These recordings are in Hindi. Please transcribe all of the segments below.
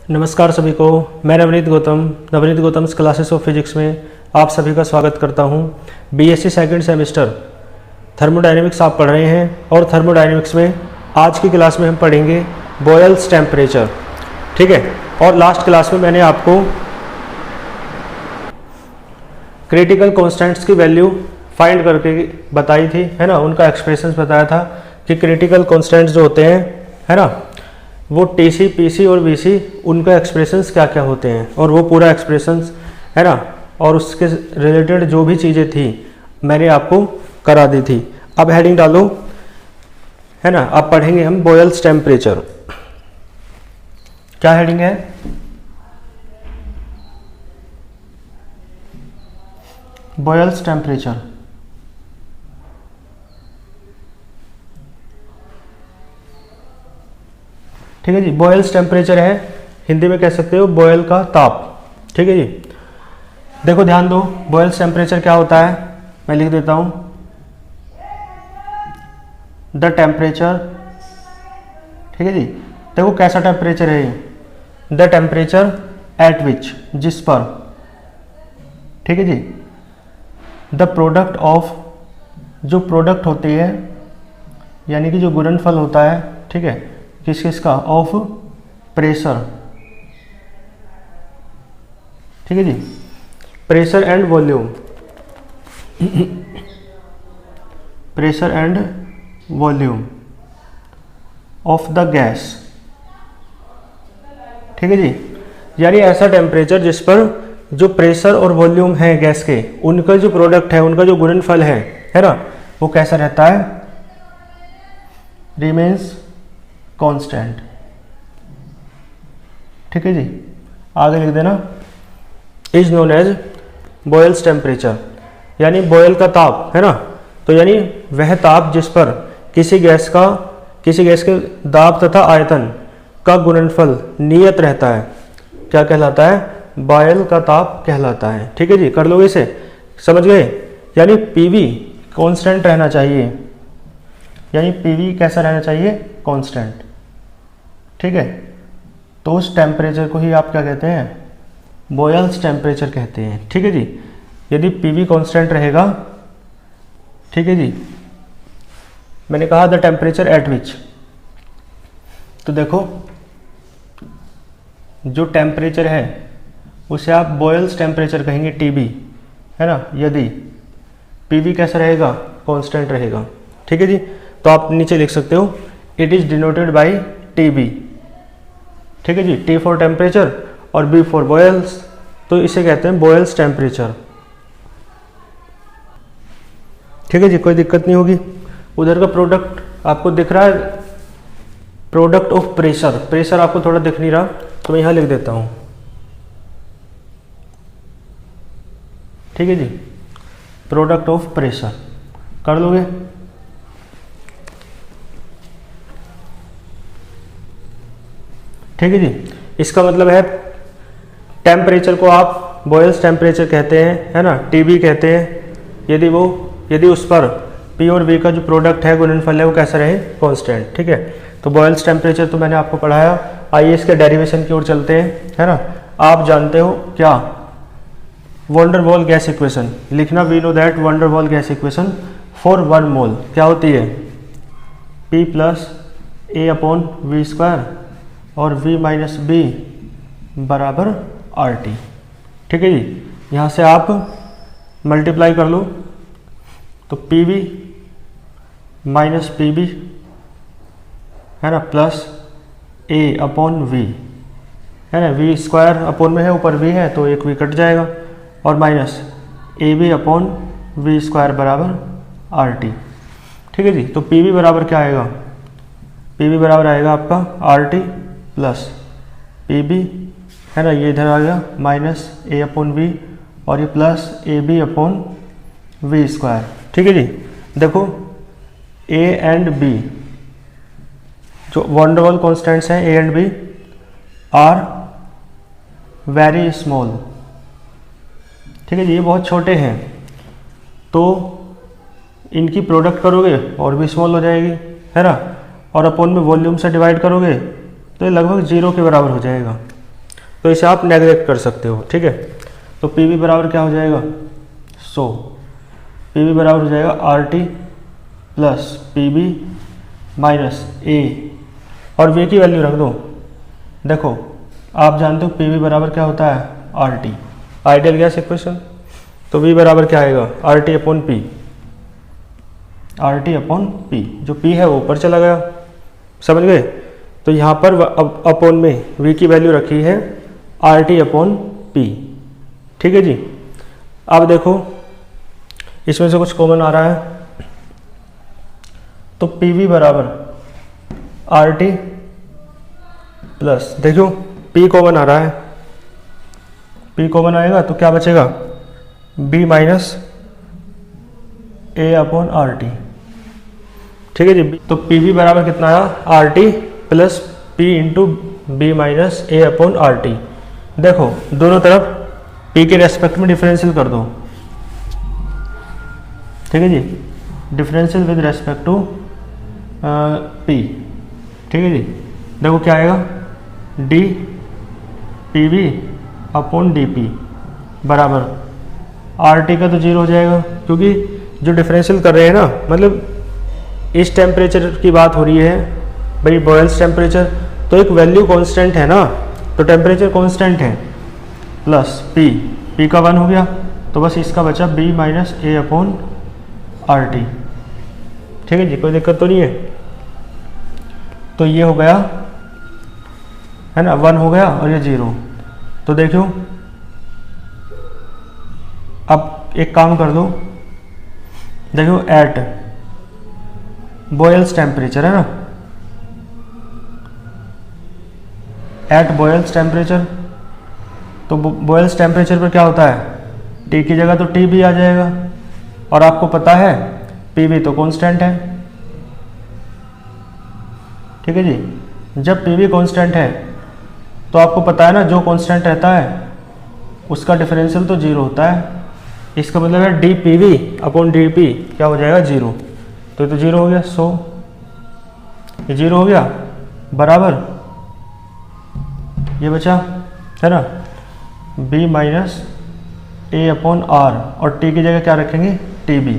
नमस्कार सभी को, मैं Navneet Gautam's classes of physics में आप सभी का स्वागत करता हूं। बीएससी सेकंड सेमेस्टर थर्मोडायनेमिक्स आप पढ़ रहे हैं और थर्मोडायनेमिक्स में आज की क्लास में हम पढ़ेंगे बॉयल्स टेम्परेचर, ठीक है। और लास्ट क्लास में मैंने आपको क्रिटिकल कॉन्स्टेंट्स की वैल्यू फाइंड करके बताई थी, है ना। उनका एक्सप्रेशन बताया था कि क्रिटिकल कॉन्स्टेंट्स जो होते हैं, है ना, वो टीसी, पीसी और वीसी, उनका एक्सप्रेशंस क्या क्या होते हैं, और वो पूरा एक्सप्रेशंस, है ना, और उसके रिलेटेड जो भी चीज़ें थी मैंने आपको करा दी थी। अब हेडिंग डालो, है ना। अब पढ़ेंगे हम बॉयल्स टेम्परेचर। क्या हेडिंग है? Boils temperature. ठीक है जी। बॉयल्स टेम्परेचर है, हिंदी में कह सकते हो बॉयल का ताप, ठीक है जी। देखो ध्यान दो, बॉयल्स टेम्परेचर क्या होता है, मैं लिख देता हूं। द टेम्परेचर, ठीक है जी। देखो कैसा टेम्परेचर है ये, द टेम्परेचर एट विच, जिस पर, ठीक है जी, द प्रोडक्ट ऑफ, जो प्रोडक्ट होती है, यानी कि जो गुणनफल होता है, ठीक है, किस किस का, ऑफ प्रेशर, ठीक है जी, pressure and volume, pressure and volume of the gas, ठीक है जी। यानी ऐसा टेम्परेचर जिस पर जो प्रेशर और वॉल्यूम है गैस के, उनका जो प्रोडक्ट है, उनका जो गुणनफल है ना, वो कैसा रहता है, रिमेन्स कांस्टेंट, ठीक है जी। आगे लिख देना, is known as Boyle's temperature, यानी बॉयल का ताप, है ना। तो यानी वह ताप जिस पर किसी गैस के दाब तथा आयतन का गुणनफल नियत रहता है, क्या कहलाता है, बॉयल का ताप कहलाता है, ठीक है जी। कर लोगे इसे, समझ गए। यानी पीवी कांस्टेंट रहना चाहिए, यानी पीवी कैसा रहना चाहिए, कांस्टेंट, ठीक है। तो उस टेम्परेचर को ही आप क्या कहते हैं, बॉयल्स टेम्परेचर कहते हैं, ठीक है जी। यदि पीवी कांस्टेंट रहेगा, ठीक है जी, मैंने कहा द टेम्परेचर एट विच, तो देखो जो टेम्परेचर है उसे आप बॉयल्स टेम्परेचर कहेंगे, टीबी, है ना। यदि पीवी कैसा रहेगा, कांस्टेंट रहेगा, ठीक है जी। तो आप नीचे लिख सकते हो, it is denoted by TB, ठीक है जी। टी फॉर टेम्परेचर और बी फॉर बॉयल्स, तो इसे कहते हैं बॉयल्स टेम्परेचर, ठीक है जी। कोई दिक्कत नहीं होगी। उधर का प्रोडक्ट आपको दिख रहा है, प्रोडक्ट ऑफ प्रेशर, प्रेशर आपको थोड़ा दिख नहीं रहा, तो मैं यहां लिख देता हूं, ठीक है जी, प्रोडक्ट ऑफ प्रेशर, कर लोगे। ठीक है जी। इसका मतलब है टेम्परेचर को आप बॉयल्स टेम्परेचर कहते हैं, है ना, टीबी कहते हैं, यदि उस पर पी और वी का जो प्रोडक्ट है, गुणनफल है, वो कैसा रहे, कांस्टेंट, ठीक है। तो बॉयल्स टेम्परेचर तो मैंने आपको पढ़ाया। आइए इसके डेरिवेशन की ओर चलते हैं, है ना। आप जानते हो क्या, वॉन डेर वाल गैस इक्वेशन लिखना। We know that van der वाल गैस इक्वेशन फॉर 1 मोल क्या होती है, P plus A upon V square और V माइनस बी बराबर RT, ठीक है जी। यहाँ से आप मल्टीप्लाई कर लो, तो PV माइनस PB, है ना, प्लस A अपॉन V, है ना, V स्क्वायर अपॉन में है, ऊपर V है तो एक V कट जाएगा, और minus AB upon V square बराबर RT, ठीक है जी। तो PV बराबर क्या आएगा, PV बराबर आएगा आपका RT प्लस PB, है ना, ये इधर आ गया माइनस A अपॉन V, और ये plus AB upon V square, ठीक है जी। देखो A एंड B जो वॉन डेर वाल कॉन्स्टेंट्स हैं, A and B are very small, ठीक है जी, ये बहुत छोटे हैं, तो इनकी प्रोडक्ट करोगे और भी स्मॉल हो जाएगी, है ना, और अपॉन में वॉल्यूम से डिवाइड करोगे तो ये लगभग 0 के बराबर हो जाएगा, तो इसे आप नेगलेक्ट कर सकते हो, ठीक है। तो पी वी बराबर क्या हो जाएगा, सो पी वी बराबर हो जाएगा R T plus P B minus A, और वे की वैल्यू रख दो। देखो आप जानते हो पी वी बराबर क्या होता है, R T, ideal gas equation. तो वी बराबर क्या आएगा, R T upon P, R T upon P, जो पी है वो ऊपर चला गया, समझ गए। तो यहाँ पर अपॉन में वी की वैल्यू रखी है आर टी अपॉन पी, ठीक है जी। अब देखो इसमें से कुछ कॉमन आ रहा है, तो पी वी बराबर आर टी प्लस, देखो पी कॉमन आ रहा है, पी कॉमन आएगा तो क्या बचेगा, B minus A upon R T, ठीक है जी। तो पी वी बराबर कितना आया, R T plus P into B minus A upon R T. देखो दोनों तरफ पी के रेस्पेक्ट में डिफरेंशियल कर दो, ठीक है जी, differential with respect to P, ठीक है जी। देखो क्या आएगा, D P V upon D P बराबर आर टी का तो जीरो हो जाएगा, क्योंकि जो डिफरेंशियल कर रहे हैं ना, मतलब इस टेम्परेचर की बात हो रही है भाई, बॉयल्स टेम्परेचर, तो एक वैल्यू कांस्टेंट है ना, तो टेम्परेचर कांस्टेंट है, प्लस पी, पी का 1 हो गया, तो बस इसका बचा B minus A upon R T, ठीक है जी, कोई दिक्कत तो नहीं है। तो ये हो गया है ना, 1 हो गया और ये 0। तो देखो अब एक काम कर दो, देखो एट बॉयल्स टेम्परेचर है ना, एट बॉयल्स टेम्परेचर, तो बॉयल्स टेम्परेचर पर क्या होता है, टी की जगह तो टी भी आ जाएगा, और आपको पता है पी वी तो कांस्टेंट है, ठीक है जी। जब पी वी कांस्टेंट है तो आपको पता है ना, जो कांस्टेंट रहता है उसका डिफरेंशियल तो 0 होता है, इसका मतलब है D P V upon D P क्या हो जाएगा, 0। तो ये तो 0 हो गया, सो ये 0 हो गया, बराबर ये बचा है ना, B minus A upon R, और टी की जगह क्या रखेंगे, टी बी।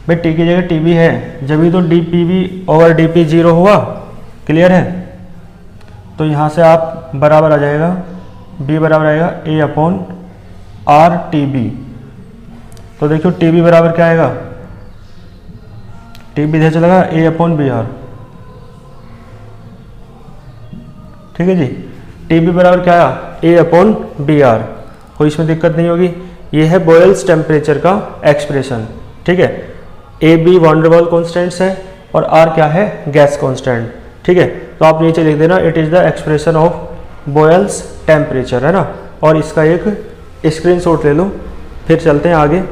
भाई टी की जगह टी बी है, जब भी तो D P we over D P 0 हुआ, क्लियर है। तो यहाँ से आप बराबर आ जाएगा, बी बराबर आएगा ए अपॉन आर टी बी। तो देखो टी बी बराबर क्या आएगा, टी बी इधर चलेगा ए अपॉन बी आर, ठीक है जी। टी बी बराबर क्या आया, ए अपॉन बी आर, कोई इसमें दिक्कत नहीं होगी। ये है बॉयल्स टेम्परेचर का एक्सप्रेशन, ठीक है। A B van der Waals constants है और आर क्या है, गैस कॉन्स्टेंट, ठीक है। तो आप नीचे लिख देना, it is the expression of boils temperature, है ना, और इसका एक स्क्रीनशॉट ले लो। फिर चलते हैं आगे,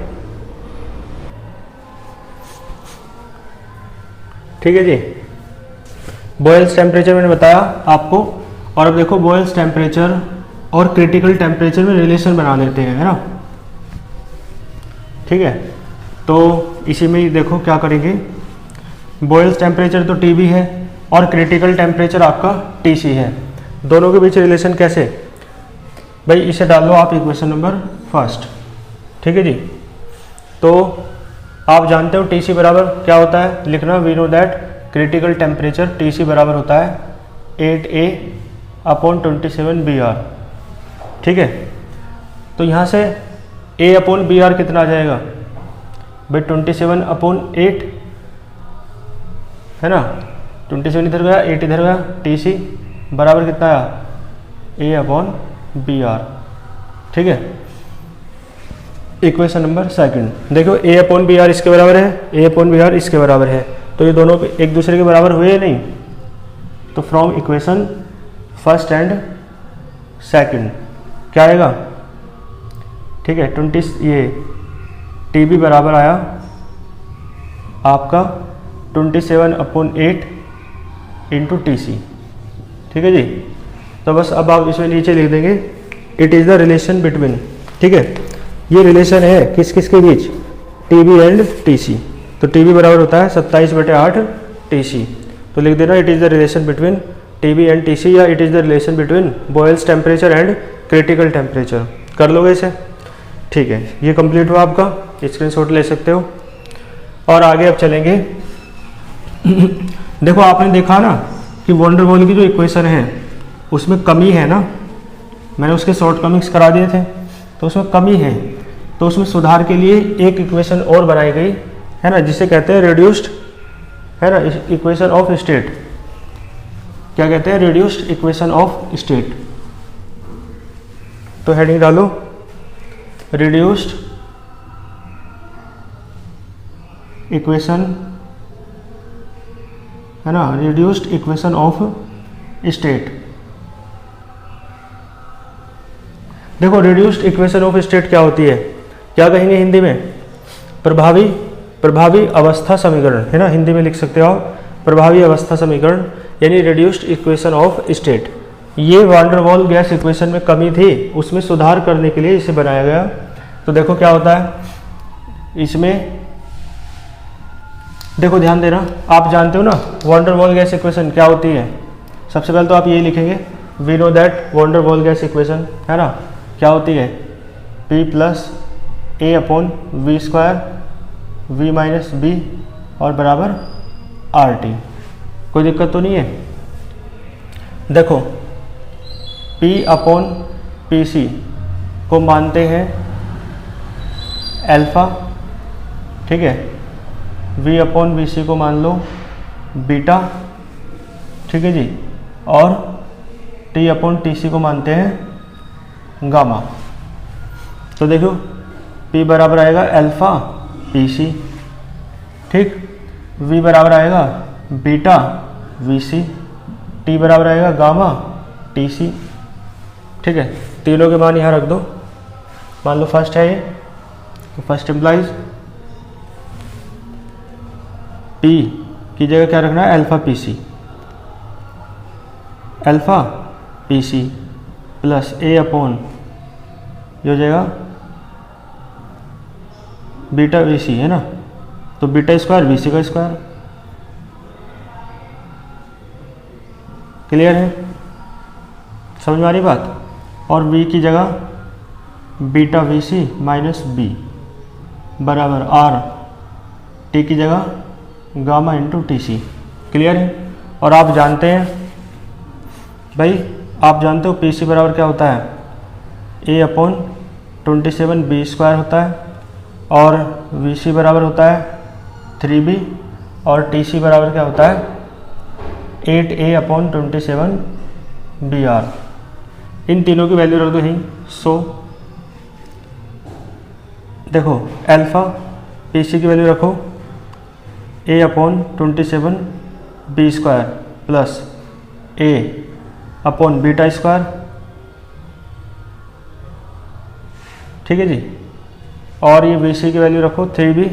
ठीक है जी। बॉयल्स टेम्परेचर मैंने बताया आपको, और अब देखो बॉयल्स टेम्परेचर और क्रिटिकल टेम्परेचर में रिलेशन बना लेते हैं, है ना, ठीक है। तो इसी में ही देखो क्या करेंगे, बॉयल्स टेम्परेचर तो टी बी है और क्रिटिकल टेम्परेचर आपका टी सी है, दोनों के बीच रिलेशन कैसे, भाई इसे डाल लो आप इक्वेशन नंबर 1, ठीक है जी। तो आप जानते हो टी सी बराबर क्या होता है, लिखना, we know that critical temperature T C बराबर होता है 8A अपॉन 27 बी आर, ठीक है। तो यहाँ से A अपॉन बी आर कितना आ जाएगा भाई, 27 अपॉन 8 है ना, 27 इधर गया, 8 इधर गया, टी सी बराबर कितना आया, A अपॉन बी आर, ठीक है। इक्वेशन नंबर 2, देखो A अपॉन बी आर इसके बराबर है, A अपॉन बी आर इसके बराबर है, तो ये दोनों एक दूसरे के बराबर हुए या नहीं। तो फ्रॉम इक्वेशन 1 एंड 2 क्या आएगा, ठीक है, 20 ये टी बी बराबर आया आपका 27 अपॉन 8 इंटू टी सी, ठीक है जी। तो बस अब आप इसमें नीचे लिख देंगे, it is the relation between, ठीक है, ये रिलेशन है किस किस के बीच, T B and T C. तो टी बी बराबर होता है 27/8 टी सी, तो लिख देना, it is the relation between T B and T C, या it is the relation between Boyle's temperature and critical temperature. कर लोगे इसे? ठीक है, ये कंप्लीट हुआ आपका, स्क्रीनशॉट ले सकते हो। और आगे अब चलेंगे। देखो आपने देखा ना कि वॉन डेर वाल की जो इक्वेशन है उसमें कमी है ना, मैंने उसके शॉर्ट कमिंग्स करा दिए थे, तो उसमें कमी है, तो उसमें सुधार के लिए एक इक्वेशन और बनाई गई है ना, जिसे कहते हैं रिड्यूस्ड, है ना, इक्वेशन ऑफ स्टेट। क्या कहते हैं? Reduced equation of state. तो हेडिंग डालो रिड्यूस्ड इक्वेशन, है ना, रिड्यूस्ड इक्वेशन ऑफ स्टेट। देखो रिड्यूस्ड इक्वेशन ऑफ स्टेट क्या होती है, क्या कहेंगे हिंदी में? प्रभावी अवस्था समीकरण, है ना, हिंदी में लिख सकते हो आप प्रभावी अवस्था समीकरण, यानी रिड्यूस्ड इक्वेशन ऑफ स्टेट। ये वॉन डेर वाल गैस इक्वेशन में कमी थी, उसमें सुधार करने के लिए इसे बनाया गया। तो देखो क्या होता है इसमें, देखो ध्यान देना, आप जानते हो ना वॉन डेर वाल गैस इक्वेशन क्या होती है। सबसे पहले तो आप यही लिखेंगे, we know that van der वाल गैस इक्वेशन, है ना, क्या होती है? P plus A upon V square V minus B और बराबर आर टी। कोई दिक्कत तो नहीं है? देखो P अपॉन पी सी को मानते हैं अल्फा, ठीक है, V अपॉन वी सी को मान लो बीटा, ठीक है जी, और T अपॉन टी सी को मानते हैं गामा। तो देखो P बराबर आएगा अल्फा पी सी, ठीक, V बराबर आएगा बीटा वी सी, T बराबर आएगा गामा टी सी, ठीक है। तीनों के मान यहाँ रख दो। मान लो फर्स्ट है ये, तो फर्स्ट इम्प्लाइज P की जगह क्या रखना है? Alpha P C, alpha P C plus A upon ये हो जाएगा बीटा वी सी, है ना, तो बीटा स्क्वायर वी सी का स्क्वायर। क्लियर है? समझ में आ रही बात? और v की जगह beta V C minus B बराबर आर, टी की जगह gamma into T C. Clear है? और आप जानते हैं भाई, आप जानते हो पी सी बराबर क्या होता है? ए अपॉन 27 बी स्क्वायर होता है, और वी सी बराबर होता है 3b, और टी सी बराबर क्या होता है? 8a upon 27 B are. इन तीनों की वैल्यू रख दो यहीं। सो देखो अल्फा पी सी की वैल्यू रखो a upon 27 B square plus a upon beta square, ठीक है जी, और ये बी सी की वैल्यू रखो 3b,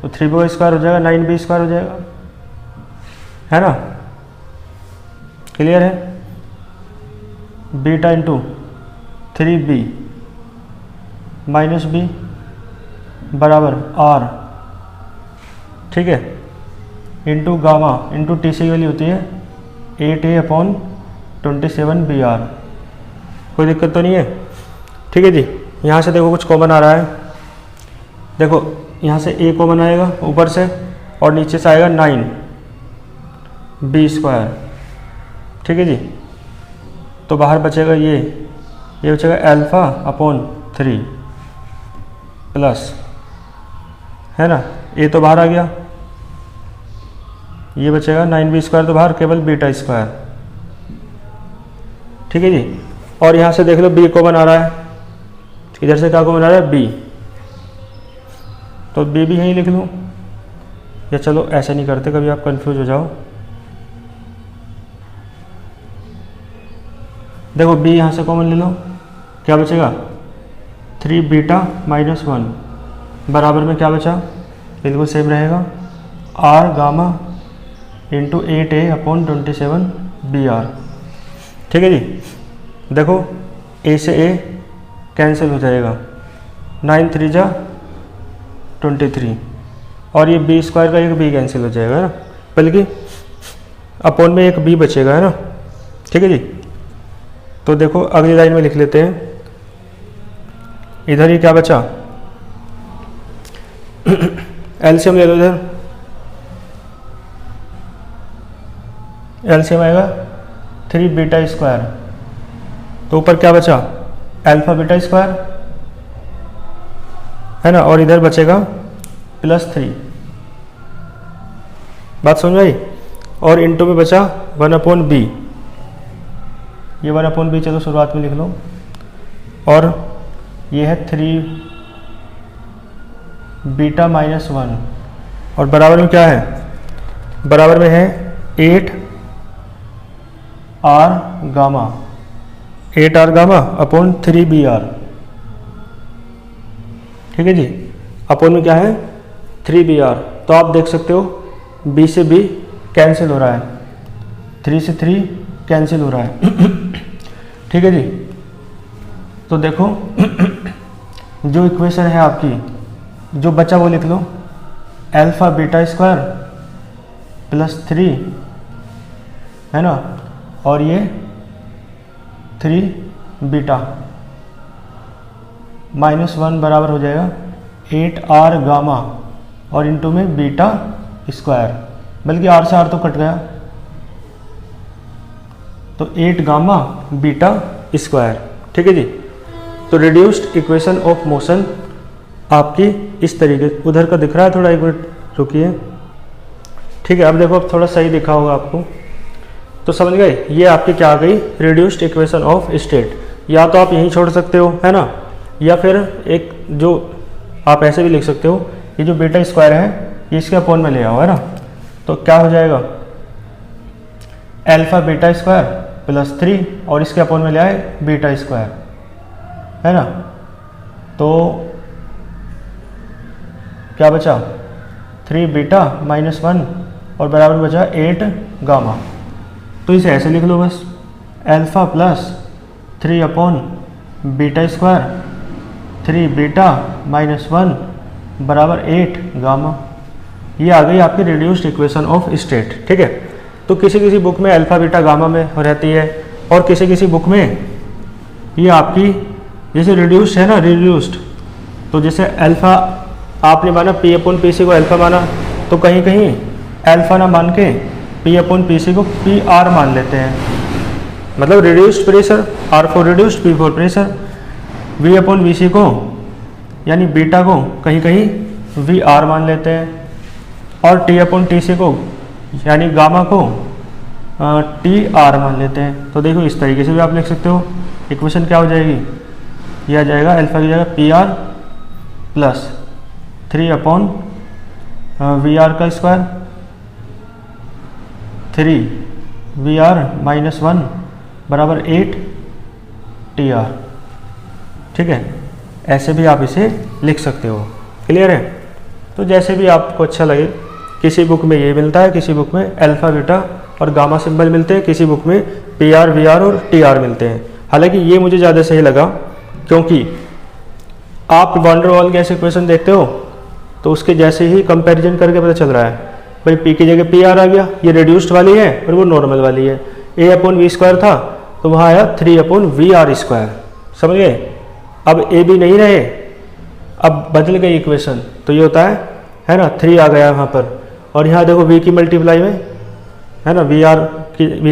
तो 3b का स्क्वायर हो जाएगा 9b स्क्वायर हो जाएगा, है ना। क्लियर है? Beta into 3b minus B बराबर आर, ठीक है, into gamma into T C की वैल्यू होती है 8a अपॉन 27 बी आर। कोई दिक्कत तो नहीं है? ठीक है जी। यहाँ से देखो कुछ कॉमन आ रहा है, देखो यहाँ से a कॉमन आएगा ऊपर से, और नीचे से आएगा 9b स्क्वायर, ठीक है जी। तो बाहर बचेगा ये बचेगा अल्फा अपॉन 3 प्लस, है ना, a तो बाहर आ गया, ये बचेगा 9b स्क्वायर तो बाहर, केवल बीटा स्क्वायर, ठीक है जी। और यहाँ से देख लो b कॉमन आ रहा है, इधर से क्या कॉमन आ रहा है? b, तो b भी यहीं लिख लूँ, या चलो ऐसे नहीं करते, कभी आप कंफ्यूज हो जाओ। देखो b यहाँ से कॉमन ले लो, क्या बचेगा? 3 बीटा माइनस 1 बराबर में क्या बचा? बिल्कुल सेम रहेगा, r gamma into 8a upon 27 B R, ठीक है जी। देखो a से a कैंसिल हो जाएगा, 9 3 जा 23, और ये b स्क्वायर का एक b कैंसिल हो जाएगा, है ना, बल्कि अपॉन में एक b बचेगा, है ना, ठीक है जी। तो देखो अगली लाइन में लिख लेते हैं, इधर ही क्या बचा, एलसीएम ले लो इधर, एलसीएम आएगा 3 बीटा स्क्वायर, तो ऊपर क्या बचा अल्फा बीटा स्क्वायर है ना, और इधर बचेगा +3, बात समझ आई। और इनटू में बचा 1/b, ये 1/b चलो शुरुआत में लिख लो, और ये है 3 बीटा -1, और बराबर में क्या है, बराबर में है 8 R gamma, 8 R gamma upon 3 B R, ठीक है जी। अपॉन में क्या है 3 बी आर, तो आप देख सकते हो b से b कैंसिल हो रहा है, 3 से 3 कैंसिल हो रहा है, ठीक है जी। तो देखो जो इक्वेशन है आपकी, जो बचा वो लिख लो, अल्फा बीटा स्क्वायर +3 है ना, और ये 3 बीटा -1 बराबर हो जाएगा 8 आर गामा, और इनटू में बीटा स्क्वायर, बल्कि आर से आर तो कट गया, तो 8 गामा बीटा स्क्वायर, ठीक है जी। तो रिड्यूस्ड इक्वेशन ऑफ मोशन आपकी इस तरीके, उधर का दिख रहा है थोड़ा, एक मिनट रुकिए, ठीक है। अब देखो अब थोड़ा सही दिखा होगा आपको, तो समझ गए, ये आपकी क्या आ गई रिड्यूस्ड इक्वेशन ऑफ स्टेट। या तो आप यहीं छोड़ सकते हो है ना, या फिर एक जो आप ऐसे भी लिख सकते हो, ये जो बीटा स्क्वायर है ये इसके अपॉन में ले आओ है ना, तो क्या हो जाएगा अल्फा बीटा स्क्वायर +3, और इसके अपॉन में ले आए बीटा स्क्वायर है ना, तो क्या बचा 3 बीटा -1 और बराबर बचा 8 गामा। तो इसे ऐसे लिख लो बस, alpha +3 upon beta square 3 beta -1 बराबर 8 गामा। ये आ गई आपकी रिड्यूस्ड इक्वेशन ऑफ स्टेट, ठीक है। तो किसी किसी बुक में अल्फा बीटा गामा में रहती है, और किसी किसी बुक में ये आपकी जैसे रिड्यूस्ड है ना, रिड्यूस्ड, तो जैसे अल्फा आपने माना P/PC को अल्फा माना, तो कहीं कहीं अल्फा ना मान के P/PC को PR मान लेते हैं, मतलब reduced pressure, R for reduced, P for pressure, V/VC को यानी बीटा को कहीं कहीं VR मान लेते हैं, और T/TC को यानी गामा को TR मान लेते हैं। तो देखो इस तरीके से भी आप लिख सकते हो, इक्वेशन क्या हो जाएगी, यह आ जाएगा अल्फा की जगह PR + 3/VR का स्क्वायर 3 VR -1 बराबर 8 TR, ठीक है। ऐसे भी आप इसे लिख सकते हो, क्लियर है। तो जैसे भी आपको अच्छा लगे, किसी बुक में ये मिलता है, किसी बुक में अल्फा बीटा और गामा सिंबल मिलते हैं, किसी बुक में PR VR और TR मिलते हैं। हालांकि ये मुझे ज़्यादा सही लगा, क्योंकि आप van der Waal gas equation देखते हो तो उसके जैसे ही कंपैरिजन करके पता चल रहा है भाई P की जगह PR आ गया, ये रिड्यूस्ड वाली है और वो नॉर्मल वाली है। A/V² था तो वहाँ आया 3/VR², समझ गए। अब A भी नहीं रहे, अब बदल गई इक्वेशन, तो ये होता है ना 3 आ गया वहाँ पर, और यहाँ देखो V की मल्टीप्लाई में है ना V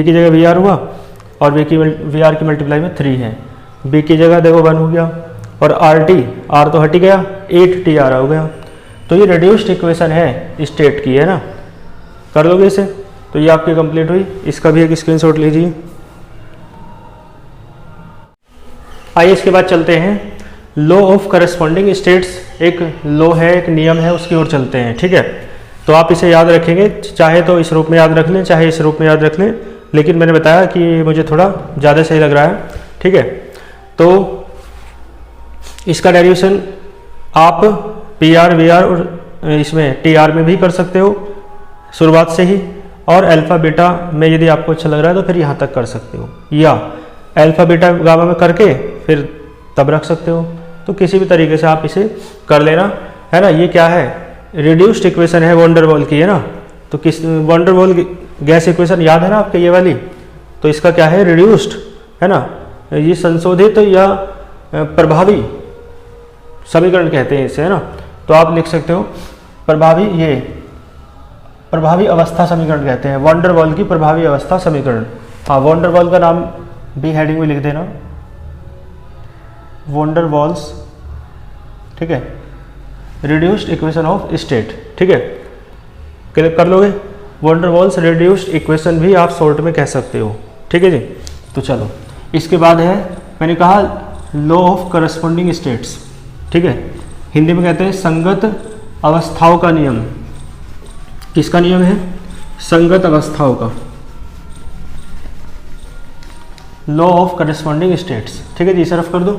की जगह VR हुआ, और VR की मल्टीप्लाई में 3 है, B की जगह देखो 1 हो गया, और R तो हट ही गया, 8 TR हो गया। तो ये रिड्यूस्ड इक्वेशन है स्टेट की, है ना। कर लोगे इसे, तो ये आपकी कंप्लीट हुई। इसका भी एक स्क्रीनशॉट लीजिए। आइए इसके बाद चलते हैं लॉ ऑफ करस्पॉन्डिंग स्टेट्स। एक लॉ है, एक नियम है, उसकी ओर चलते हैं, ठीक है। तो आप इसे याद रखेंगे, चाहे तो इस रूप में याद रख लें, चाहे इस रूप में याद रख लें, लेकिन मैंने बताया कि मुझे थोड़ा ज़्यादा सही लग रहा है, ठीक है। तो इसका डेरिवेशन आप PR VR और इसमें TR में भी कर सकते हो शुरुआत से ही, और अल्फा बीटा में यदि आपको अच्छा लग रहा है तो फिर यहाँ तक कर सकते हो, या अल्फा बीटा गामा में करके फिर तब रख सकते हो। तो किसी भी तरीके से आप इसे कर लेना, है ना। ये क्या है, रिड्यूस्ड इक्वेशन है वैन डर वाल की, है ना। तो किस van der Waal gas equation याद है ना आपके, ये वाली, तो इसका क्या है रिड्यूस्ड, है ना। ये संशोधित या प्रभावी समीकरण कहते हैं इसे, है ना। तो आप लिख सकते हो प्रभावी अवस्था समीकरण कहते हैं, वॉन डेर वाल की प्रभावी अवस्था समीकरण। हाँ, वॉन डेर वाल का नाम भी हेडिंग में लिख देना, वॉन डेर वाल्स, ठीक है, रिड्यूस्ड इक्वेशन ऑफ स्टेट, ठीक है, क्लियर कर लोगे। Van der Waals reduced equation भी आप शॉर्ट में कह सकते हो, ठीक है जी। तो चलो, इसके बाद है, मैंने कहा लॉ ऑफ करस्पॉन्डिंग स्टेट्स, ठीक है, हिंदी में कहते हैं संगत अवस्थाओं का नियम। किसका नियम है? संगत अवस्थाओं का, लॉ ऑफ करस्पॉन्डिंग स्टेट्स, ठीक है जी। इसे रफ कर दो,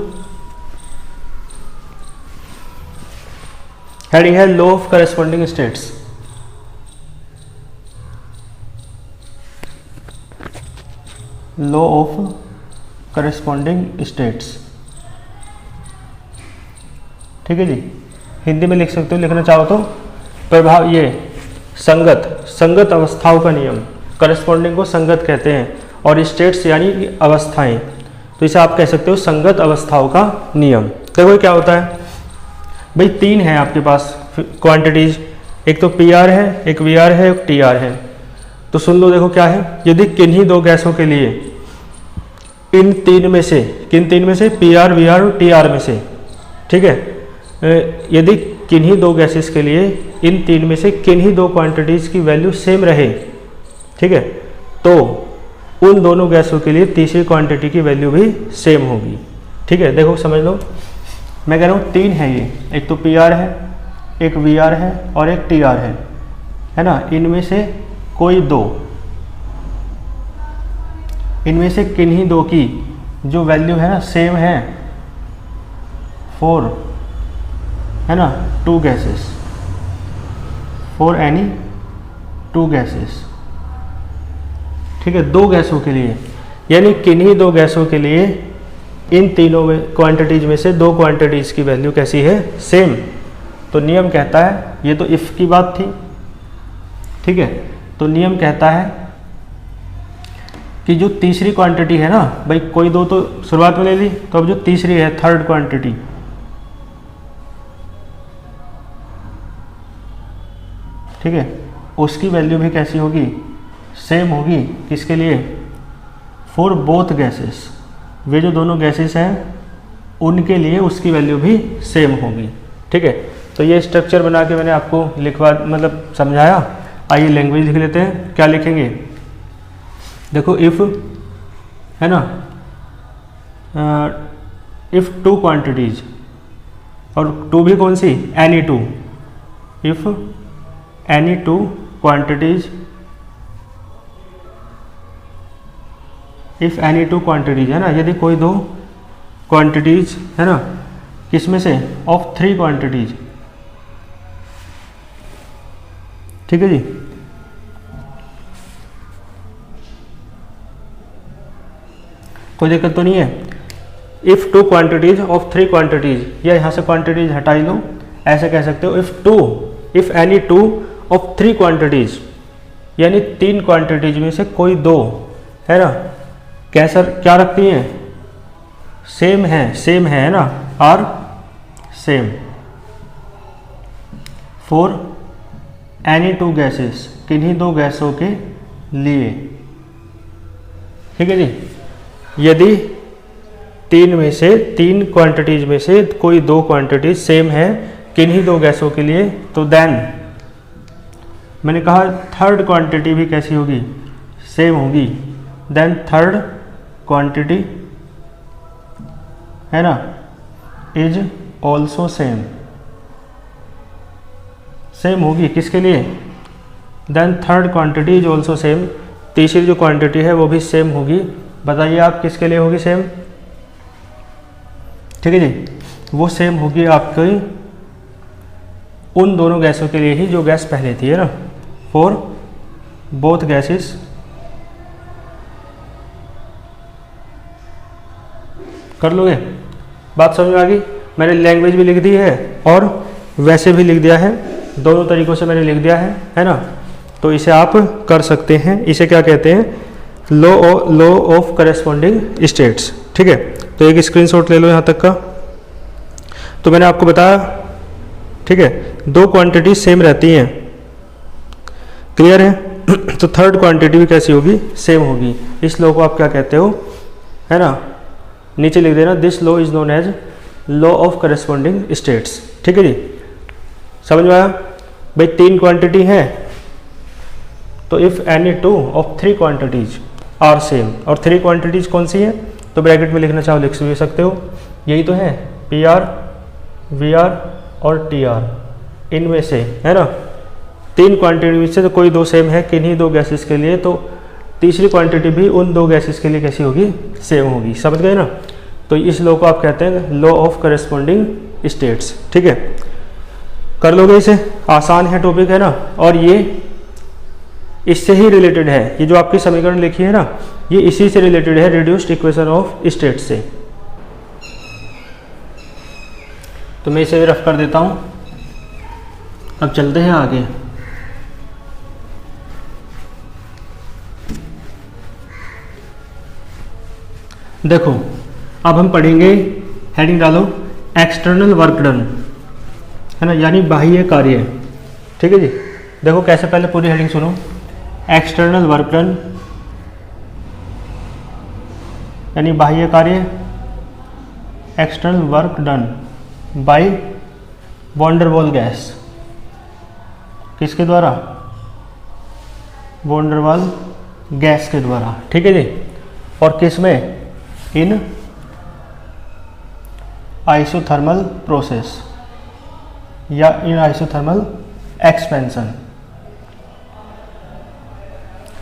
हेडिंग है law of corresponding states. Law of corresponding states, ठीक है जी। हिंदी में लिख सकते हो, लिखना चाहो तो प्रभाव, ये संगत अवस्थाओं का नियम, करस्पॉन्डिंग को संगत कहते हैं, और स्टेट्स यानी कि अवस्थाएं, तो इसे आप कह सकते हो संगत अवस्थाओं का नियम। देखो क्या होता है भाई, तीन है आपके पास क्वांटिटीज, एक तो पी आर है, एक वी आर है, एक टी आर है। तो सुन लो, देखो क्या है, यदि किन्हीं दो गैसों के लिए इन तीन में से, किन तीन में से, पी आर, वी आर और टी आर में से, ठीक है, यदि किन्हीं दो गैसेस के लिए इन तीन में से किन्हीं दो क्वांटिटीज की वैल्यू सेम रहे, ठीक है, तो उन दोनों गैसों के लिए तीसरी क्वांटिटी की वैल्यू भी सेम होगी, ठीक है। देखो समझ लो, मैं कह रहा हूँ तीन है ये, एक तो पी आर है, एक वी आर है और एक टी आर है ना। इनमें से कोई दो, इनमें से किन्हीं दो की जो वैल्यू है ना सेम है फॉर, है ना, two gases, for any two gases, ठीक है, दो गैसों के लिए, यानी किन्हीं दो गैसों के लिए इन तीनों क्वांटिटीज में से दो क्वांटिटीज की वैल्यू कैसी है? सेम। तो नियम कहता है, ये तो इफ की बात थी, ठीक है, तो नियम कहता है कि जो तीसरी क्वांटिटी है ना भाई, कोई दो तो शुरुआत में ले ली, तो अब जो तीसरी है, थर्ड क्वांटिटी, ठीक है, उसकी वैल्यू भी कैसी होगी? सेम होगी। किसके लिए? फॉर बोथ गैसेस, वे जो दोनों गैसेस हैं उनके लिए उसकी वैल्यू भी सेम होगी, ठीक है। तो ये स्ट्रक्चर बना के मैंने आपको लिखवा, मतलब समझाया। आइए लैंग्वेज लिख लेते हैं, क्या लिखेंगे? देखो इफ, है ना, इफ टू क्वांटिटीज, और टू भी कौन सी? Any two, if any two quantities, if any two quantities, है ना, यदि कोई दो क्वांटिटीज, है ना, किसमें से? ऑफ थ्री क्वांटिटीज, ठीक है जी। कोई दिक्कत तो नहीं है। If two quantities of three quantities, या यहां से क्वांटिटीज हटा ही लो, ऐसे कह सकते हो if any two of three quantities, यानी तीन क्वांटिटीज में से कोई दो, है ना, कैसा क्या रखती हैं? सेम है ना, are same for any two gases, किन्हीं दो गैसों के लिए, ठीक है जी। यदि तीन क्वांटिटीज में से कोई दो क्वांटिटीज सेम है किन्हीं दो गैसों के लिए, तो देन मैंने कहा थर्ड क्वांटिटी भी कैसी होगी? सेम होगी। देन थर्ड क्वांटिटी, है ना, इज ऑल्सो सेम होगी। किसके लिए? Then third quantity is also same, तीसरी जो क्वांटिटी है वो भी सेम होगी। बताइए आप किसके लिए होगी सेम? ठीक है जी, वो सेम होगी आपकी उन दोनों गैसों के लिए ही जो गैस पहले थी, है ना, फॉर बोथ गैसेस, कर लोगे? बात समझ में आ गई? मैंने लैंग्वेज भी लिख दी है और वैसे भी लिख दिया है, दोनों तरीकों से मैंने लिख दिया है ना। तो इसे आप कर सकते हैं। इसे क्या कहते हैं? Law of corresponding states. ठीक है, तो एक स्क्रीनशॉट ले लो यहाँ तक का। तो मैंने आपको बताया, ठीक है, दो क्वांटिटी सेम रहती हैं, क्लियर है। तो थर्ड क्वांटिटी भी कैसी होगी, सेम होगी। इस लॉ को आप क्या कहते हो, है ना, नीचे लिख देना, this law is known as law of corresponding states. ठीक है जी, समझ में आया भाई। तीन क्वांटिटी हैं, तो if any two of three quantities are same, और थ्री क्वांटिटीज कौन सी है, तो ब्रैकेट में लिखना चाहो लिख भी सकते हो, यही तो है, पी आर, वी आर और टी आर, इनमें से, है ना, तीन क्वांटिटी में से तो कोई दो सेम है किन्हीं दो गैसेस के लिए, तो तीसरी क्वांटिटी भी उन दो गैसेस के लिए कैसी होगी, सेम होगी। समझ गए ना। तो इस लॉ को आप कहते हैं लॉ ऑफ करस्पॉन्डिंग स्टेट्स। ठीक है, कर लोगे इसे, आसान है टॉपिक, है ना, और ये इससे ही रिलेटेड है, ये जो आपकी समीकरण लिखी है ना, ये इसी से रिलेटेड है, रिड्यूस्ड इक्वेशन ऑफ स्टेट से। तो मैं इसे रफ कर देता हूं, अब चलते हैं आगे। देखो अब हम पढ़ेंगे, हेडिंग डालो एक्सटर्नल वर्क डन, है ना, यानी बाह्य कार्य। ठीक है जी, देखो कैसे, पहले पूरी हेडिंग सुनो। एक्सटर्नल वर्क डन यानी बाह्य कार्य, external work done by van der वाल गैस, किसके द्वारा, वॉन डेर वाल गैस के द्वारा। ठीक है जी, और किस में, इन आइसोथर्मल प्रोसेस या इन आइसोथर्मल एक्सपेंशन।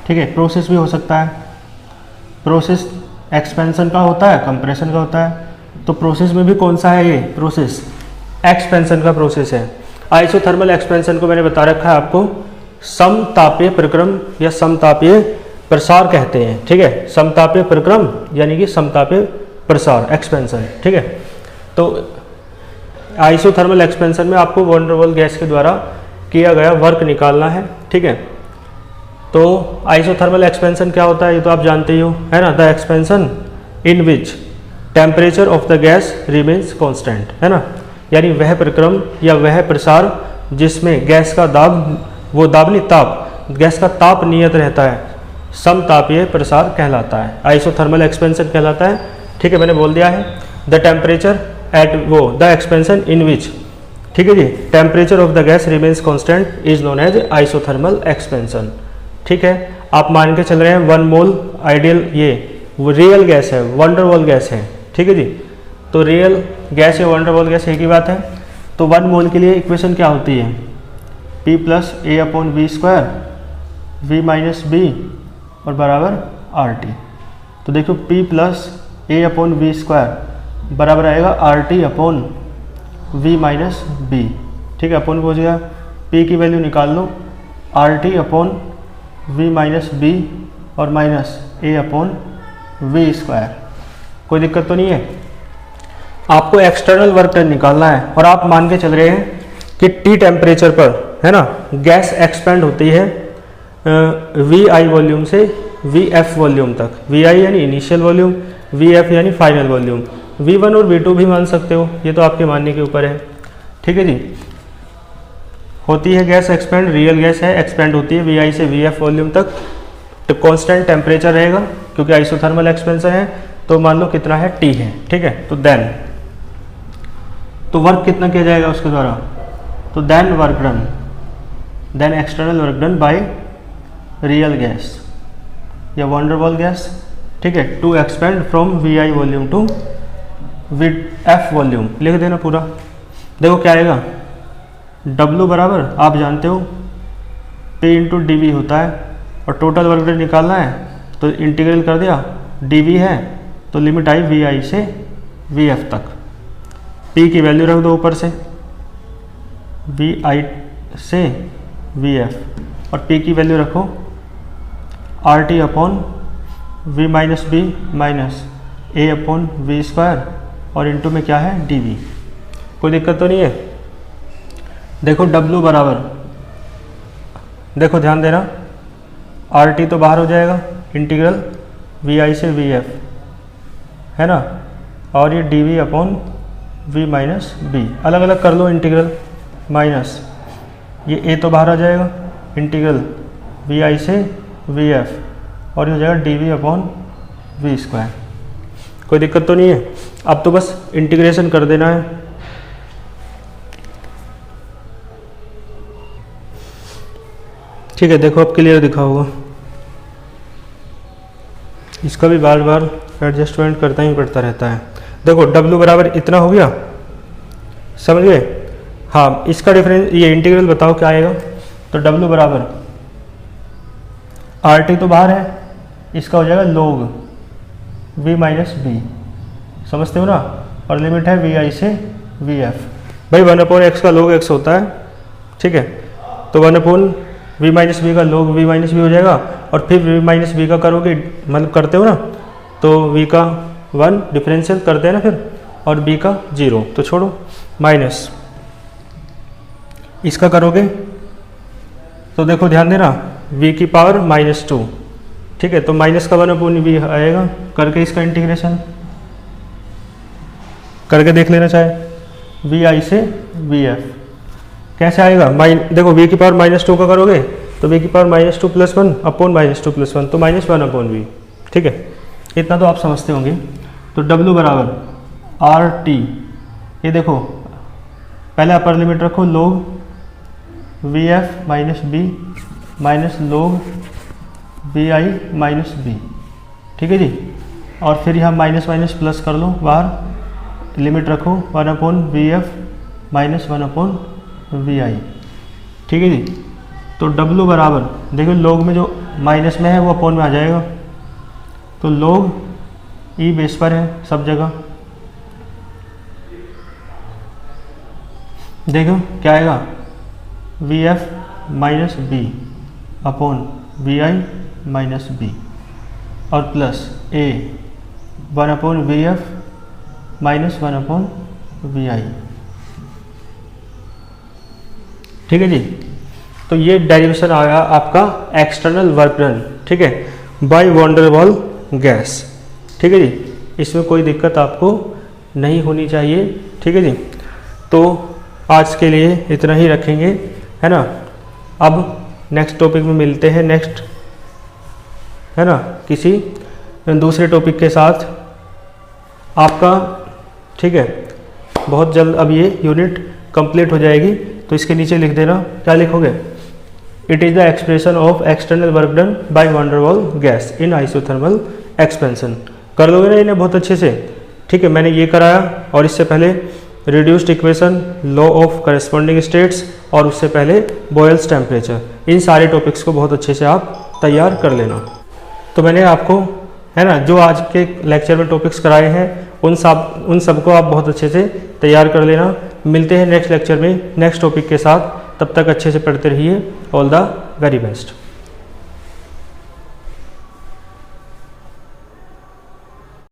ठीक है, प्रोसेस भी हो सकता है, प्रोसेस एक्सपेंशन का होता है, कंप्रेशन का होता है, तो प्रोसेस में भी कौन सा है ये प्रोसेस, एक्सपेंशन का प्रोसेस है। आइसोथर्मल एक्सपेंशन को मैंने बता रखा है आपको, समतापीय प्रक्रम या समतापीय प्रसार कहते हैं। ठीक है, समतापीय प्रक्रम यानी कि समतापीय प्रसार, एक्सपेंशन। ठीक है, तो आइसोथर्मल एक्सपेंशन में आपको वॉन डेर वाल गैस के द्वारा किया गया वर्क निकालना है। ठीक है, तो आइसोथर्मल एक्सपेंशन क्या होता है ये तो आप जानते ही हो, है ना, the expansion in which temperature of the gas remains constant, है ना, यानी वह प्रक्रम या वह प्रसार जिसमें गैस का दाब, वो दाब नहीं, ताप, गैस का ताप नियत रहता है, समतापीय प्रसार कहलाता है, आइसोथर्मल एक्सपेंशन कहलाता है। ठीक है, मैंने बोल दिया है, द टेम्परेचर एट वो द एक्सपेंशन इन विच, ठीक है जी, temperature of the gas remains constant is known as isothermal expansion. ठीक है, आप मान के चल रहे हैं 1 मोल आइडियल, ये वो रियल गैस है, वॉन डेर वाल गैस है। ठीक है जी, तो रियल गैस या वॉन डेर वाल गैस एक ही बात है। तो 1 मोल के लिए इक्वेशन क्या होती है, P plus A upon B square, V minus B और बराबर RT। तो देखो P plus A upon B square बराबर आएगा RT upon V minus B. ठीक है, अपॉन हो जाएगा, P की वैल्यू निकाल लो, RT upon V minus B और minus A upon V square. कोई दिक्कत तो नहीं है। आपको एक्सटर्नल वर्क डन निकालना है, और आप मान के चल रहे हैं कि T टेम्परेचर पर, है ना, गैस एक्सपेंड होती है VI वॉल्यूम से VF वॉल्यूम तक। VI यानी इनिशियल वॉल्यूम, VF यानी फाइनल वॉल्यूम। V1 और V2 भी मान सकते हो, ये तो आपके मानने के ऊपर है। ठीक है जी, होती है गैस एक्सपेंड, रियल गैस है, एक्सपेंड होती है VI से VF वॉल्यूम तक, तो कांस्टेंट टेम्परेचर रहेगा क्योंकि आइसोथर्मल एक्सपेंशन है, तो मान लो कितना है, T है। ठीक है, तो देन, तो वर्क कितना किया जाएगा उसके द्वारा, तो then work done, then external work done by real gas या वॉन डेर वाल गैस। ठीक है, to expand from VI volume to VF volume, लिख देना पूरा। देखो क्या आएगा, W बराबर आप जानते हो P इंटू DV होता है, और टोटल वर्क डन निकालना है तो इंटीग्रल कर दिया, DV है तो लिमिट आई VI से VF तक, P की वैल्यू रख दो ऊपर से, VI से VF, और P की वैल्यू रखो RT upon V minus B minus A upon V square, और इंटू में क्या है, DV। कोई दिक्कत तो नहीं है। देखो W बराबर, देखो ध्यान देना, RT तो बाहर हो जाएगा, इंटीग्रल VI से VF, है ना, और ये D V upon V minus B, अलग अलग कर लो इंटीग्रल, माइनस ये ए तो बाहर आ जाएगा, इंटीग्रल वी आई से वी एफ, और ये हो जाएगा D V upon V square. कोई दिक्कत तो नहीं है? अब तो बस इंटीग्रेशन कर देना है। ठीक है, देखो अब क्लियर दिखा होगा। इसका भी बार बार एडजस्टमेंट करता ही पड़ता रहता है। देखो W बराबर इतना हो गया, समझ गए? हाँ, इसका डिफरेंस ये इंटीग्रल बताओ क्या आएगा। तो W बराबर आर टी तो बाहर है, इसका हो जाएगा log v माइनस बी, समझते हो ना, और लिमिट है वी आई से वी एफ। भाई 1/x का log x होता है, ठीक है, तो 1/v माइनस बी का log v माइनस बी हो जाएगा, और फिर v माइनस बी का करोगे, मतलब करते हो ना, तो v का 1 डिफरेंशियल करते हैं ना फिर, और b का 0 तो छोड़ो, माइनस इसका करोगे तो देखो ध्यान देना v की पावर -2, ठीक है, तो माइनस का 1/v आएगा, करके इसका इंटीग्रेशन करके देख लेना चाहे, वी आई से वी एफ कैसे आएगा। देखो v की पावर -2 का करोगे तो v की पावर -2 + 1 अपॉन -2 + 1 तो -1/v, ठीक है, इतना तो आप समझते होंगे। तो W बराबर आर टी, ये देखो पहले अपर लिमिट रखो log V F minus B minus log V I minus B, ठीक है जी, और फिर यहाँ माइनस माइनस प्लस कर लो, बाहर लिमिट रखो 1/वी एफ माइनस 1/वी आई, ठीक है जी। तो W बराबर देखो log में जो माइनस में है वो अपोन में आ जाएगा, तो log ई बेस पर है सब जगह, देखो क्या आएगा, V F minus B upon V I minus B, और प्लस ए 1/वी एफ माइनस 1/वी आई, ठीक है जी। तो ये डेरिवेशन आया आपका एक्सटर्नल वर्क डन, ठीक है, bye van der Waal gas, ठीक है जी, इसमें कोई दिक्कत आपको नहीं होनी चाहिए, ठीक है जी। तो आज के लिए इतना ही रखेंगे, है ना। अब नेक्स्ट टॉपिक में मिलते हैं, नेक्स्ट, है ना, किसी दूसरे टॉपिक के साथ आपका, ठीक है, बहुत जल्द अब ये यूनिट कंप्लीट हो जाएगी। तो इसके नीचे लिख देना, क्या लिखोगे, it is the expression of external work done by van der Waal gas in isothermal expansion. कर लोगे ना इन्हें बहुत अच्छे से, ठीक है। मैंने ये कराया, और इससे पहले reduced equation, law of corresponding states, और उससे पहले बॉयल्स टेम्परेचर, इन सारे टॉपिक्स को बहुत अच्छे से आप तैयार कर लेना। तो मैंने आपको, है ना, जो आज के लेक्चर में टॉपिक्स कराए हैं उन सब को आप बहुत अच्छे से तैयार कर लेना। मिलते हैं नेक्स्ट लेक्चर में नेक्स्ट टॉपिक के साथ, तब तक अच्छे से पढ़ते रहिए। All the very best.